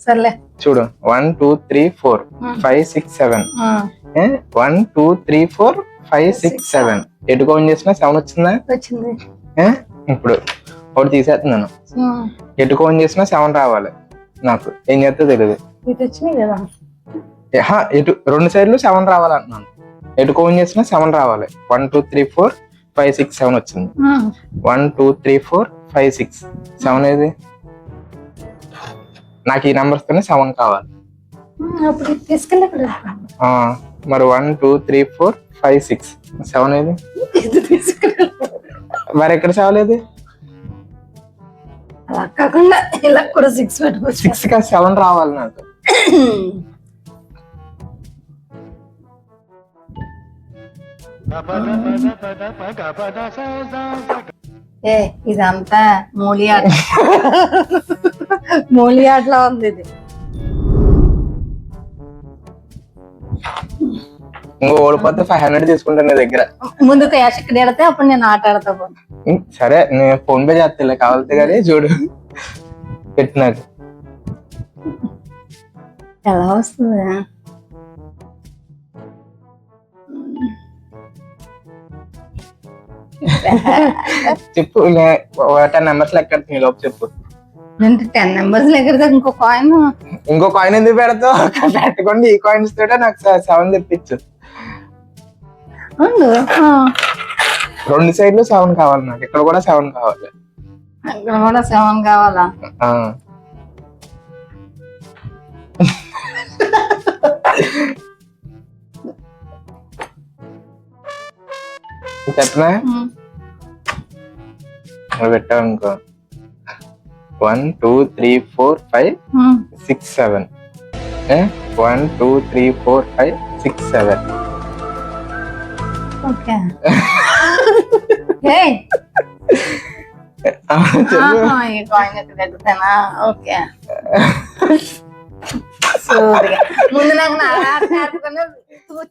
సర్లే చూడు 1 2 3 4 5 6 7 1 2 3 4 5 6 7 ఎటు కౌంట్ చేసినా 7 వచ్చిందా? వచ్చింది. ఇప్పుడు ఒకటి తీసేస్తున్నాను. ఎటు కౌంట్ చేసినా 7 రావాలి. నాకు ఏం చేస్తా తెలియదు. ఇటు వచ్చినాయి కదా. ఎటు రెండు సైడ్లు 7 రావాలంటున్నాను. ఎటు కౌంట్ చేసినా 7 రావాలి. 1 2 3 4 5 6 7 వచ్చింది. 1 2 3 4 5 6 7 ఏది? నాకు ఈ నెంబర్స్ తోనే 7 కావాలి. అప్పుడు తీసుకెళ్ళి మరి 1 2 3 4 5 6 7 ఏది? మరి ఎక్కడ 7 ఏది? అలా కాకుండా ఇలా కూడా 6 పెట్టుకోవచ్చు. 6 కాదు 7 రావాలి నాకు. ఇదంతా మూలి ఆట. మూలి ఆటలా ఉంది ఇది. ఇంకో ఓడిపోతే 500 తీసుకుంటాను నీ దగ్గర. ముందు క్యాష్ ఇక్కడ ఎడితే అప్పుడు నేను ఆట ఆడతా. సరే నేను ఫోన్ పే చేస్తా కావాలితే కానీ చూడు పెట్టినాక ఎలా వస్తుంది? చెప్పు 10 నెంబర్స్ లెక్క లోపు చెప్పు. 10 నెంబర్స్ దగ్గర ఇంకో కాయిన్ ఎందుకు పెడతావు? పెట్టకుండా ఈ కాయిన్స్ తోటే నాకు 7 తెప్పించు. రెండు సైడ్లు 7 కావాలి నాకు. ఇక్కడ కూడా 7 కావాలి. ఇక్కడ కూడా 7 కావాలా? చెప్పనా? పెట్టావు ఇంకో 1 2 3 4 5 6 7 1 2 3 4 5 6 7. ఓకే. ఓకే ముందు నాకు